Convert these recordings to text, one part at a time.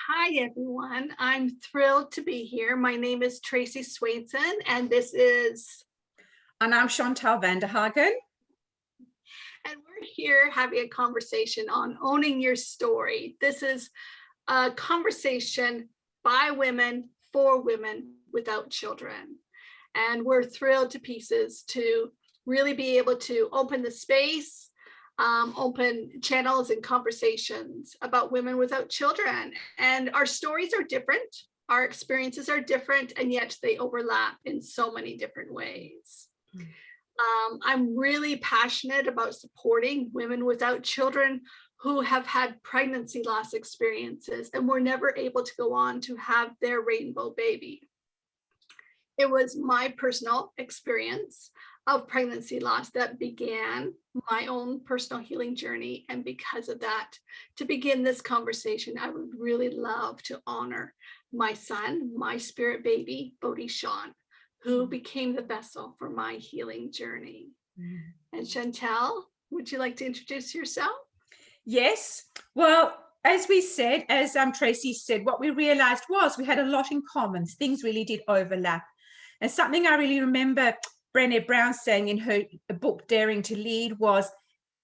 Hi, everyone. I'm thrilled to be here. My name is Tracey Swainson, and this is... And I'm Chantal Vanderhagen. And we're here having a conversation on owning your story. This is a conversation by women for women without children. And we're thrilled to pieces to really be able to open the space, open channels and conversations about women without children. And our stories are different, our experiences are different, and yet they overlap in so many different ways. I'm really passionate about supporting women without children who have had pregnancy loss experiences and were never able to go on to have their rainbow baby. It was my personal experience of pregnancy loss that began my own personal healing journey. And because of that, to begin this conversation, I would really love to honor my son, my spirit baby, Bodhi Sean, who became the vessel for my healing journey. And Chantal, would you like to introduce yourself? Yes. Well, as we said, as Tracey said, what we realized was we had a lot in common. Things really did overlap. And something I really remember Brené Brown saying in her book, Daring to Lead, was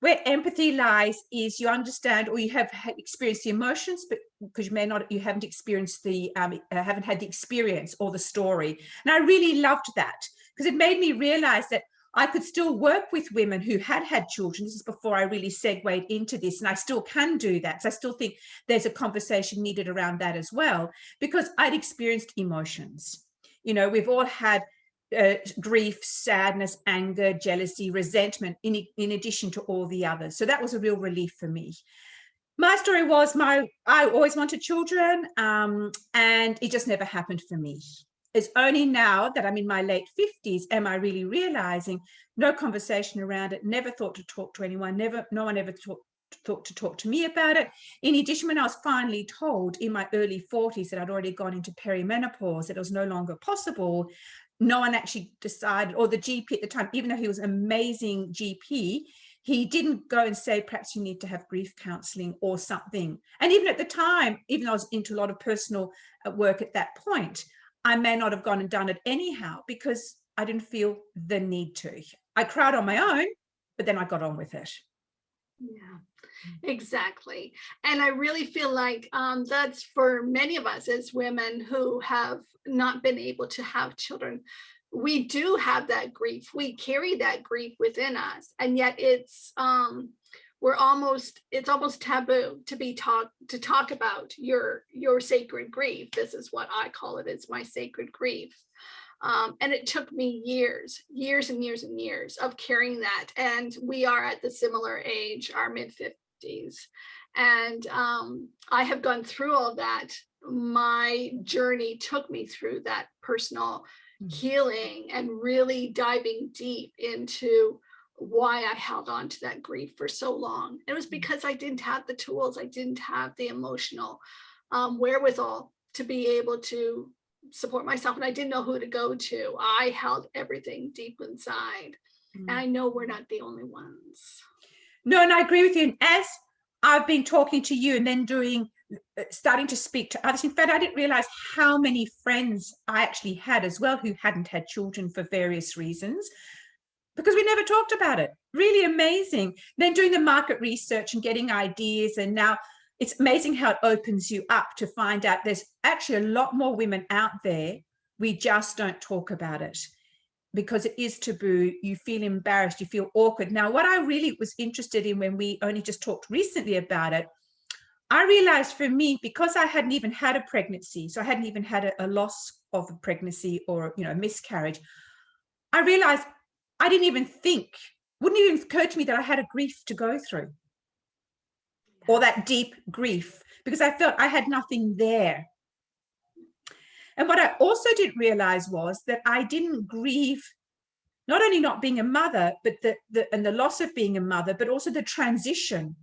where empathy lies is you understand or you have experienced the emotions, but because you haven't experienced the, haven't had the experience or the story. And I really loved that because it made me realize that I could still work with women who had children. This is before I really segued into this, and I still can do that. So I still think there's a conversation needed around that as well, because I'd experienced emotions. You know, we've all had grief, sadness, anger, jealousy, resentment, in addition to all the others. So that was a real relief for me. My story was I always wanted children, and it just never happened for me. It's only now that I'm in my late 50s am I really realizing no conversation around it, never thought to talk to anyone, no one ever thought to talk to me about it. In addition, when I was finally told in my early 40s that I'd already gone into perimenopause, that it was no longer possible, no one actually decided, or the GP at the time, even though he was an amazing GP, he didn't go and say, perhaps you need to have grief counseling or something. And even at the time, even though I was into a lot of personal work at that point, I may not have gone and done it anyhow because I didn't feel the need to. I cried on my own, but then I got on with it. Yeah, exactly. And I really feel like that's for many of us as women who have not been able to have children. We do have that grief. We carry that grief within us, and yet it's almost taboo to talk about your sacred grief. This is what I call it. It's my sacred grief. And it took me years and years of carrying that. And we are at the similar age, our mid-50s. And I have gone through all that. My journey took me through that personal healing and really diving deep into why I held on to that grief for so long. It was because I didn't have the tools. I didn't have the emotional wherewithal to be able to support myself, and I didn't know who to go to. I held everything deep inside. And I know we're not the only ones. No, and I agree with you. And as I've been talking to you and then starting to speak to others, in fact, I didn't realize how many friends I actually had as well who hadn't had children for various reasons, because we never talked about it. Really amazing. Then doing the market research and getting ideas, and now it's amazing how it opens you up to find out there's actually a lot more women out there. We just don't talk about it because it is taboo. You feel embarrassed, you feel awkward. Now, what I really was interested in when we only just talked recently about it, I realized for me, because I hadn't even had a pregnancy, so I hadn't even had a loss of a pregnancy or, a miscarriage, I realized I didn't even wouldn't even occur to me that I had a grief to go through, or that deep grief, because I felt I had nothing there. And what I also didn't realize was that I didn't grieve not only not being a mother, but the loss of being a mother, but also the transition.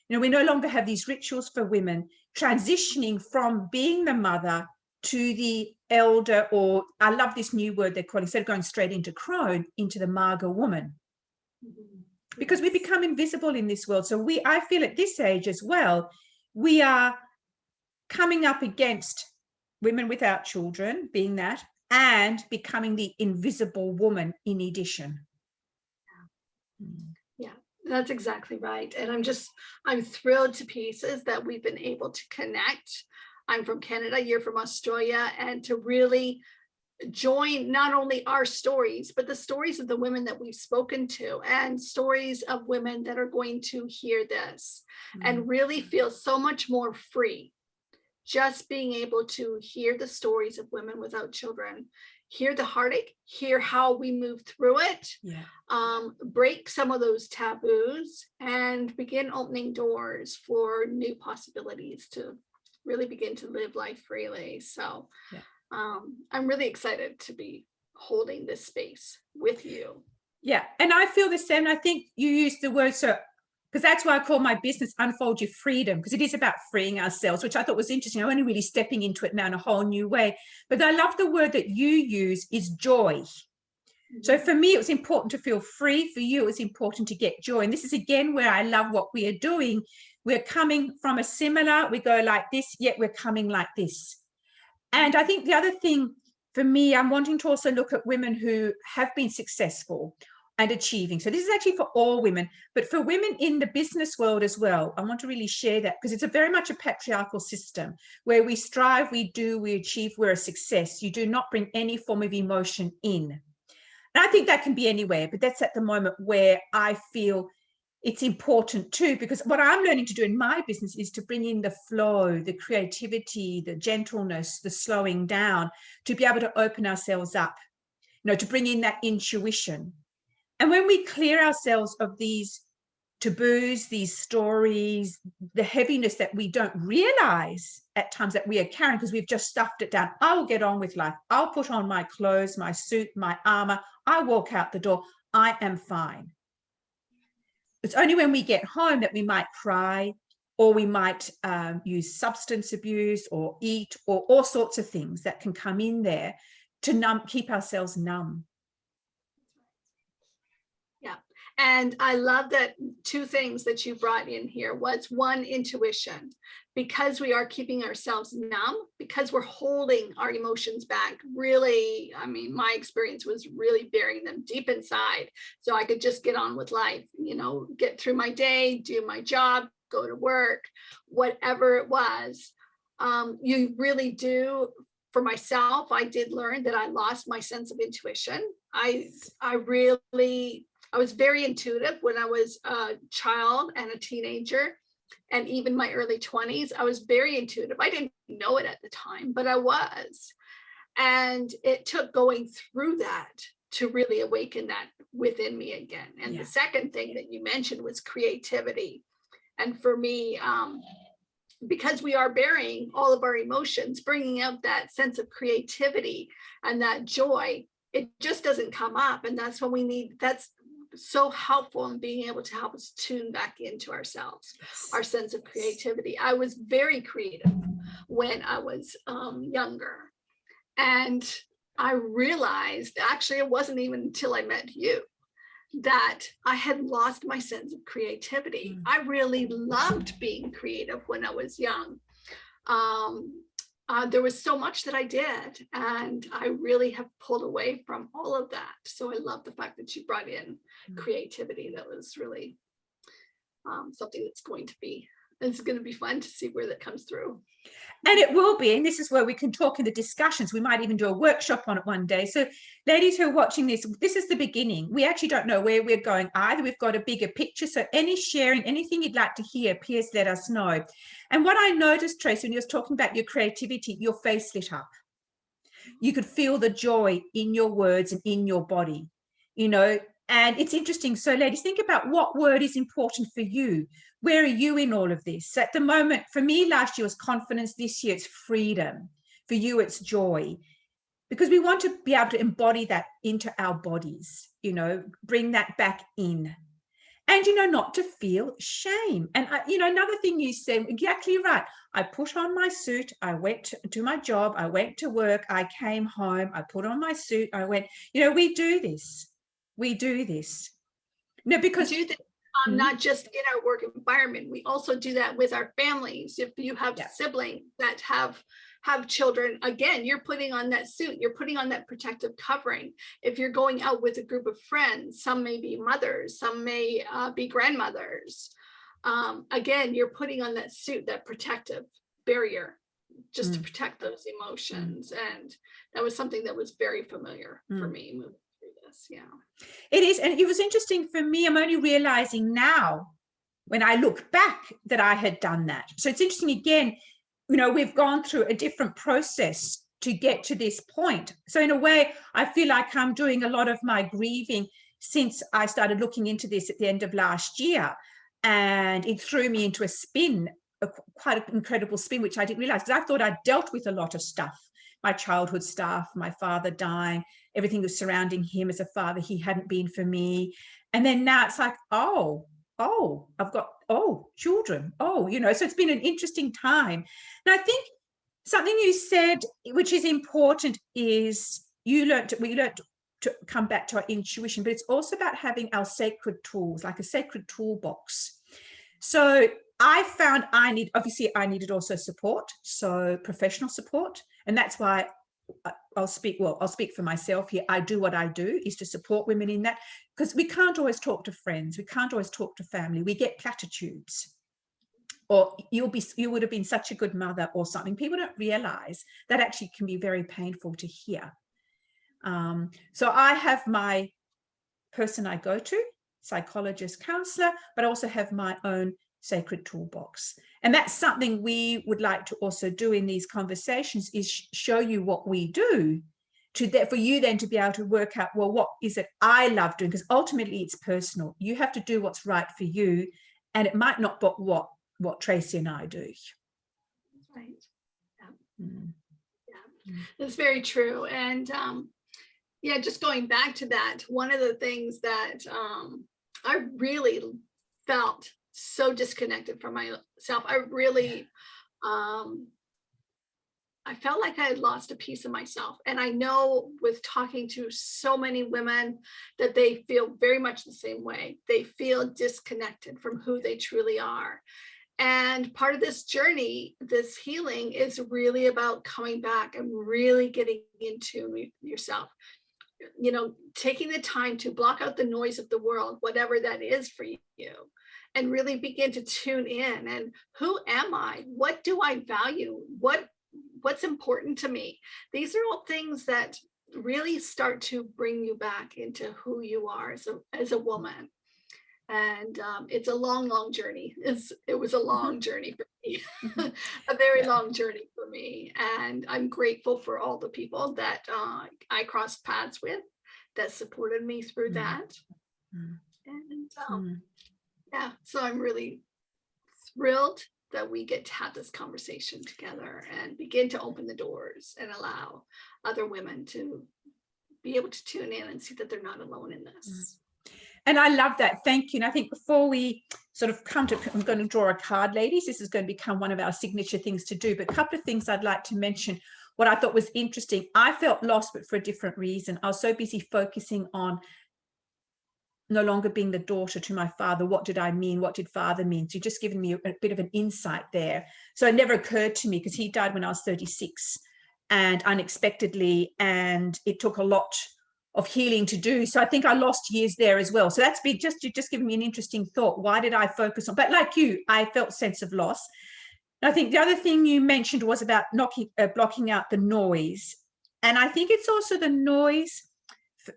We no longer have these rituals for women transitioning from being the mother to the elder, or I love this new word they're calling, instead of going straight into crone, into the Marga woman. Because we become invisible in this world. So I feel at this age as well, we are coming up against women without children, being that, and becoming the invisible woman in addition. Yeah, that's exactly right. And I'm thrilled to pieces that we've been able to connect. I'm from Canada, you're from Australia, and to really join not only our stories, but the stories of the women that we've spoken to and stories of women that are going to hear this and really feel so much more free. Just being able to hear the stories of women without children, hear the heartache, hear how we move through it, break some of those taboos, and begin opening doors for new possibilities to really begin to live life freely. So I'm really excited to be holding this space with you. Yeah, and I feel the same. I think you used the word, so because that's why I call my business Unfold Your Freedom, because it is about freeing ourselves, which I thought was interesting. I'm only really stepping into it now in a whole new way. But I love the word that you use is joy. So for me, it was important to feel free. For you, it was important to get joy. And this is again where I love what we are doing. We're coming from a similar, we go like this, yet we're coming like this. And I think the other thing for me, I'm wanting to also look at women who have been successful and achieving. So this is actually for all women, but for women in the business world as well. I want to really share that because it's a very much a patriarchal system where we strive, we do, we achieve, we're a success. You do not bring any form of emotion in. And I think that can be anywhere, but that's at the moment where I feel it's important too, because what I'm learning to do in my business is to bring in the flow, the creativity, the gentleness, the slowing down, to be able to open ourselves up, to bring in that intuition. And when we clear ourselves of these taboos, these stories, the heaviness that we don't realize at times that we are carrying because we've just stuffed it down. I will get on with life. I'll put on my clothes, my suit, my armor. I walk out the door. I am fine. It's only when we get home that we might cry, or we might use substance abuse or eat, or all sorts of things that can come in there to keep ourselves numb. Yeah. And I love that two things that you brought in here was one, intuition, because we are keeping ourselves numb, because we're holding our emotions back. Really, I mean, my experience was really burying them deep inside so I could just get on with life, get through my day, do my job, go to work, whatever it was. You really do. For myself, I did learn that I lost my sense of intuition. I was very intuitive when I was a child and a teenager, and even my early 20s. I was very intuitive. I didn't know it at the time, but I was. And it took going through that to really awaken that within me again. And the second thing that you mentioned was creativity. And for me, because we are burying all of our emotions, bringing out that sense of creativity and that joy, it just doesn't come up. And that's what we need. That's so helpful in being able to help us tune back into ourselves, our sense of creativity. I was very creative when I was younger. And I realized, actually, it wasn't even until I met you that I had lost my sense of creativity. I really loved being creative when I was young. There was so much that I did, and I really have pulled away from all of that. So I love the fact that you brought in creativity. That was really something that's going to be fun to see where that comes through. And it will be, and this is where we can talk in the discussions. We might even do a workshop on it one day. So ladies who are watching this is the beginning. We actually don't know where we're going either. We've got a bigger picture. So any sharing, anything you'd like to hear, please let us know. And what I noticed, Tracey, when you was talking about your creativity, your face lit up. You could feel the joy in your words and in your body, and it's interesting. So ladies, think about what word is important for you. Where are you in all of this? So at the moment, for me, last year was confidence. This year, it's freedom. For you, it's joy. Because we want to be able to embody that into our bodies, bring that back in. And, not to feel shame. And, another thing you said, exactly right. I put on my suit. I went to my job. I went to work. I came home. I put on my suit. I went, we do this. We do this. No, because not just in our work environment. We also do that with our families. If you have siblings that have children, again, you're putting on that suit, you're putting on that protective covering. If you're going out with a group of friends, some may be mothers, some may be grandmothers. Again, you're putting on that suit, that protective barrier, just to protect those emotions. And that was something that was very familiar for me moving through this. Yeah. It is. And it was interesting for me. I'm only realizing now when I look back that I had done that. So it's interesting again, we've gone through a different process to get to this point. So in a way, I feel like I'm doing a lot of my grieving since I started looking into this at the end of last year. And it threw me into a spin, quite an incredible spin, which I didn't realize, because I thought I'd dealt with a lot of stuff, my childhood stuff, my father dying, everything was surrounding him as a father. He hadn't been for me. And then now it's like, I've got, children. So it's been an interesting time. And I think something you said, which is important, is we learned to come back to our intuition, but it's also about having our sacred tools, like a sacred toolbox. So I found I needed also support, so professional support. And that's why I'll speak for myself here. I do what I do is to support women in that, because we can't always talk to friends. We can't always talk to family. We get platitudes, or you would have been such a good mother or something. People don't realize that actually can be very painful to hear. So I have my person I go to, psychologist, counselor, but I also have my own sacred toolbox. And that's something we would like to also do in these conversations, is show you what we do for you then to be able to work out, well, what is it I love doing? Because ultimately it's personal. You have to do what's right for you. And it might not be what Tracey and I do. Right. Yeah. That's very true. And just going back to that, one of the things that I really felt so disconnected from myself. I really, I felt like I had lost a piece of myself. And I know with talking to so many women that they feel very much the same way. They feel disconnected from who they truly are. And part of this journey, this healing, is really about coming back and really getting into yourself. Taking the time to block out the noise of the world, whatever that is for you, and really begin to tune in. And who am I? What do I value? What's important to me? These are all things that really start to bring you back into who you are as a woman. And it's a long journey. It was a long journey for me, a very long journey for me. And I'm grateful for all the people that I crossed paths with that supported me through that. And so I'm really thrilled that we get to have this conversation together and begin to open the doors and allow other women to be able to tune in and see that they're not alone in this. And I love that. Thank you. And I think before we sort of I'm going to draw a card, ladies. This is going to become one of our signature things to do. But a couple of things I'd like to mention. What I thought was interesting, I felt lost, but for a different reason. I was so busy focusing on no longer being the daughter to my father. What did I mean? What did father mean? So you've just given me a bit of an insight there. So it never occurred to me, because he died when I was 36 and unexpectedly, and it took a lot of healing to do. So I think I lost years there as well. So that's been just giving me an interesting thought. Why did I focus on, but like you, I felt sense of loss. And I think the other thing you mentioned was about blocking out the noise. And I think it's also the noise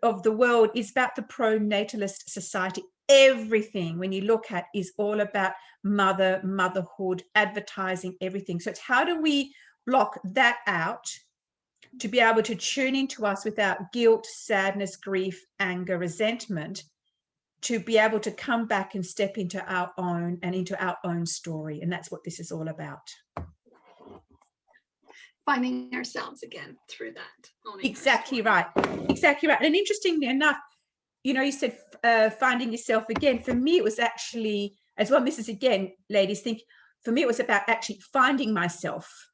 of the world is about the pro-natalist society. Everything, when you look at, is all about motherhood, advertising, everything. So it's how do we block that out to be able to tune into us without guilt, sadness, grief, anger, resentment, to be able to come back and step into our own story. And that's what this is all about. Finding ourselves again through that. Exactly right. Exactly right. And interestingly enough, you said finding yourself again. For me, it was actually, as well, this is again, ladies, for me, it was about actually finding myself.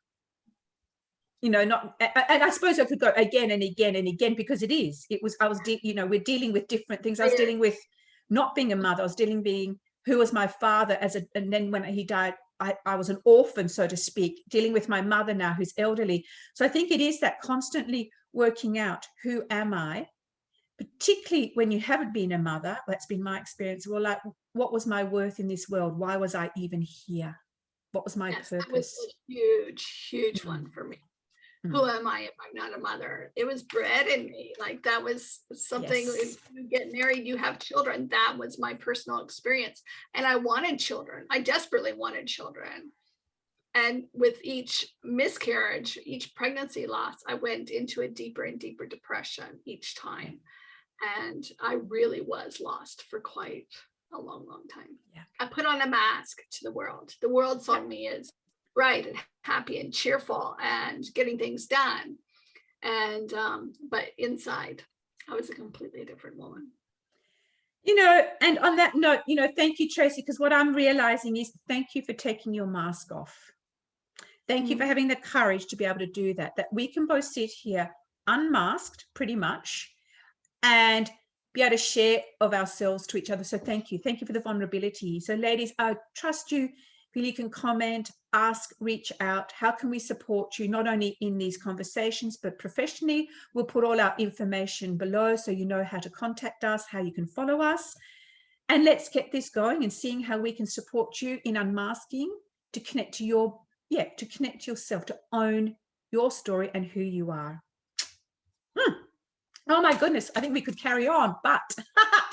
Not, and I suppose I could go again and again and again, because we're dealing with different things. I was dealing with not being a mother. I was dealing being who was my father and then when he died, I was an orphan, so to speak, dealing with my mother now who's elderly. So I think it is that constantly working out, who am I? Particularly when you haven't been a mother, that's been my experience. Well, like, what was my worth in this world? Why was I even here? What was my Yes, purpose? that was a huge one for me. Who am I if I'm not a mother? It was bred in me. Like, that was something. Yes. If you get married, you have children. That was my personal experience. And I wanted children. I desperately wanted children. And with each miscarriage, each pregnancy loss, I went into a deeper and deeper depression each time. And I really was lost for quite a long time. Yeah. I put on a mask to the world. The world saw me as bright and happy and cheerful and getting things done. And but inside, I was a completely different woman. You know, and on that note, you know, thank you, Tracey, because what I'm realizing is thank you for taking your mask off. Thank you for having the courage to be able to do that, that we can both sit here unmasked pretty much and be able to share of ourselves to each other. So thank you. Thank you for the vulnerability. So ladies, I trust you. Feel you can comment, ask, reach out. How can we support you, not only in these conversations, but professionally? We'll put all our information below so you know how to contact us, how you can follow us. And let's get this going and seeing how we can support you in unmasking to connect to your, to connect to yourself, to own your story and who you are. Oh my goodness, I think we could carry on, but,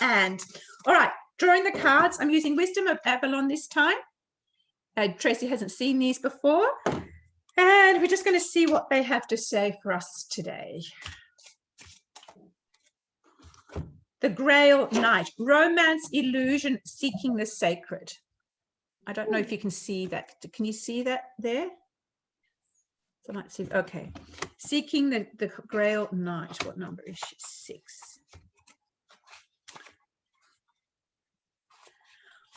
and, all right, drawing the cards. I'm using Wisdom of Avalon this time. Tracey hasn't seen these before. And we're just going to see what they have to say for us today. The Grail Knight, romance, illusion, seeking the sacred. I don't know if you can see that. Can you see that there? So let's see. Okay. Seeking the Grail Knight. What number is she? 6.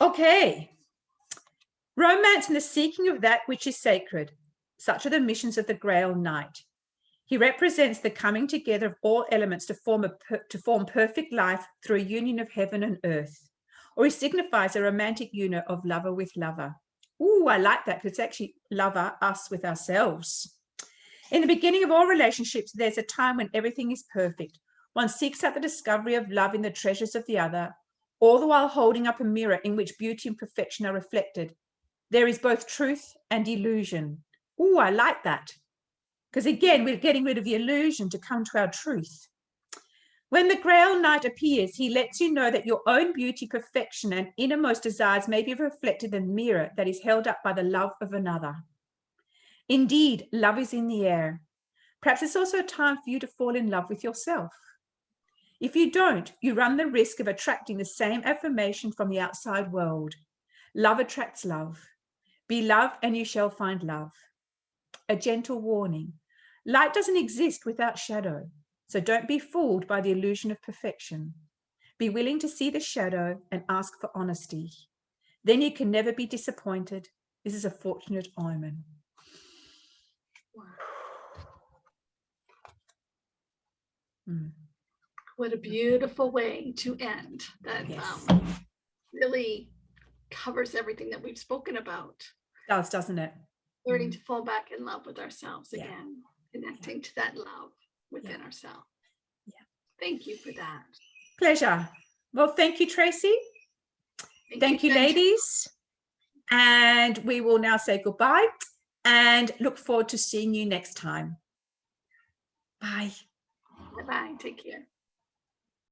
Okay. Romance and the seeking of that which is sacred. Such are the missions of the Grail Knight. He represents the coming together of all elements to form perfect life through a union of heaven and earth. Or he signifies a romantic union of lover with lover. Ooh, I like that, because it's actually lover, us with ourselves. In the beginning of all relationships, there's a time when everything is perfect. One seeks out the discovery of love in the treasures of the other, all the while holding up a mirror in which beauty and perfection are reflected. There is both truth and illusion. Ooh, I like that. Because again, we're getting rid of the illusion to come to our truth. When the Grail Knight appears, he lets you know that your own beauty, perfection, and innermost desires may be reflected in the mirror that is held up by the love of another. Indeed, love is in the air. Perhaps it's also a time for you to fall in love with yourself. If you don't, you run the risk of attracting the same affirmation from the outside world. Love attracts love. Be loved and you shall find love. A gentle warning. Light doesn't exist without shadow, so don't be fooled by the illusion of perfection. Be willing to see the shadow and ask for honesty. Then you can never be disappointed. This is a fortunate omen. What a beautiful way to end. That really covers everything that we've spoken about. Does, doesn't it? Learning to fall back in love with ourselves again, connecting to that love within ourselves. Thank you for that. Pleasure. Well, thank you, Tracey. Thank you, ladies. And we will now say goodbye and look forward to seeing you next time. Bye. Bye-bye. Take care.